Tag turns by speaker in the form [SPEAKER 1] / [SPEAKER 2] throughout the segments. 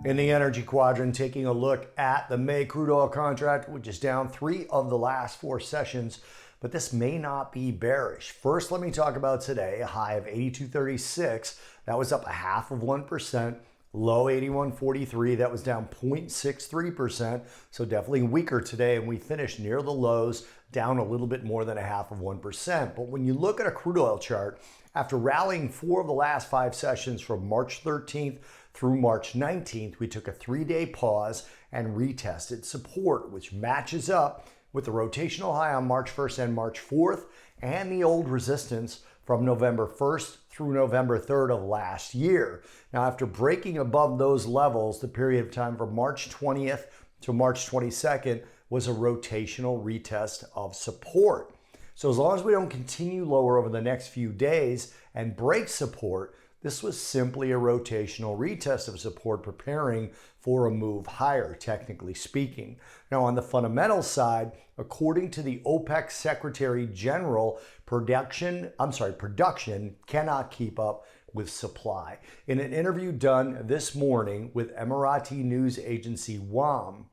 [SPEAKER 1] In the energy quadrant, taking a look at the May crude oil contract, which is down 3 of the last 4 sessions, but this may not be bearish. First, let me talk about today, a high of 82.36. That was up 0.5%. Low 81.43, that was down 0.63%, so definitely weaker today, and we finished near the lows, down a little bit more than 0.5%. But when you look at a crude oil chart, after rallying 4 of the last 5 sessions from March 13th through March 19th, we took a 3-day pause and retested support, which matches up with the rotational high on March 1st and March 4th, and the old resistance from November 1st through November 3rd of last year. Now, after breaking above those levels, the period of time from March 20th to March 22nd was a rotational retest of support. So as long as we don't continue lower over the next few days and break support, this was simply a rotational retest of support preparing for a move higher, technically speaking. Now, on the fundamental side, according to the OPEC Secretary General, production cannot keep up with supply. In an interview done this morning with Emirati news agency WAM,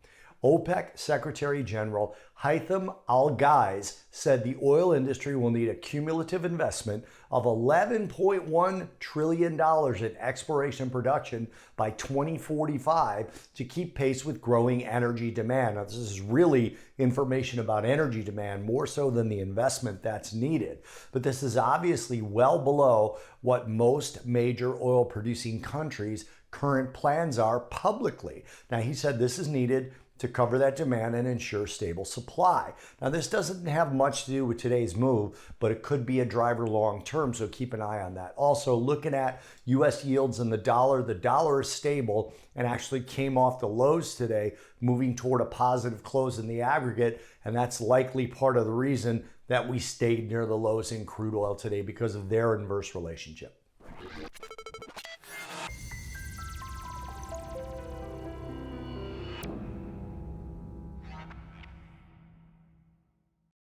[SPEAKER 1] OPEC Secretary General Haitham Al-Ghais said the oil industry will need a cumulative investment of $11.1 trillion in exploration and production by 2045 to keep pace with growing energy demand. Now, this is really information about energy demand, more so than the investment that's needed. But this is obviously well below what most major oil producing countries' current plans are publicly. Now, he said this is needed to cover that demand and ensure stable supply. Now, this doesn't have much to do with today's move, but it could be a driver long term, so keep an eye on that. Also, looking at U.S. yields and the dollar is stable and actually came off the lows today, moving toward a positive close in the aggregate, and that's likely part of the reason that we stayed near the lows in crude oil today because of their inverse relationship.